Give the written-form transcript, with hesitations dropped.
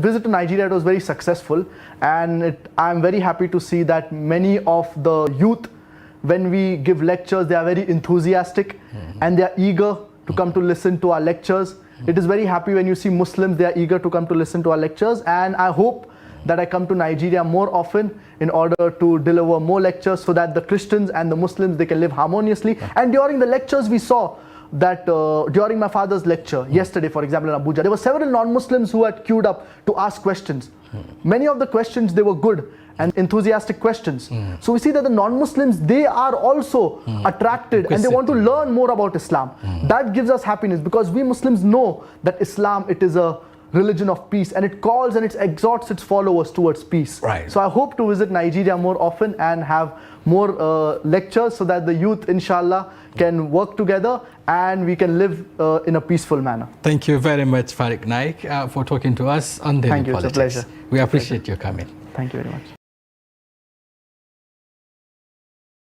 visit to Nigeria, it was very successful, and I'm very happy to see that many of the youth, when we give lectures, they are very enthusiastic and they are eager to come to listen to our lectures. It is very happy when you see Muslims, they are eager to come to listen to our lectures, and I hope that I come to Nigeria more often in order to deliver more lectures so that the Christians and the Muslims, they can live harmoniously. And during the lectures we saw that during my father's lecture yesterday, for example, in Abuja, there were several non-Muslims who had queued up to ask questions. Many of the questions, they were good and enthusiastic questions. So we see that the non-Muslims, they are also attracted and they want to learn more about Islam. That gives us happiness, because we Muslims know that Islam, it is a religion of peace, and it calls and it exhorts its followers towards peace. Right. So I hope to visit Nigeria more often and have more lectures so that the youth, inshallah, can work together and we can live in a peaceful manner. Thank you very much, Fariq Naik, for talking to us on Daily Thank you, Politics. it's a pleasure. We appreciate your coming. Thank you very much.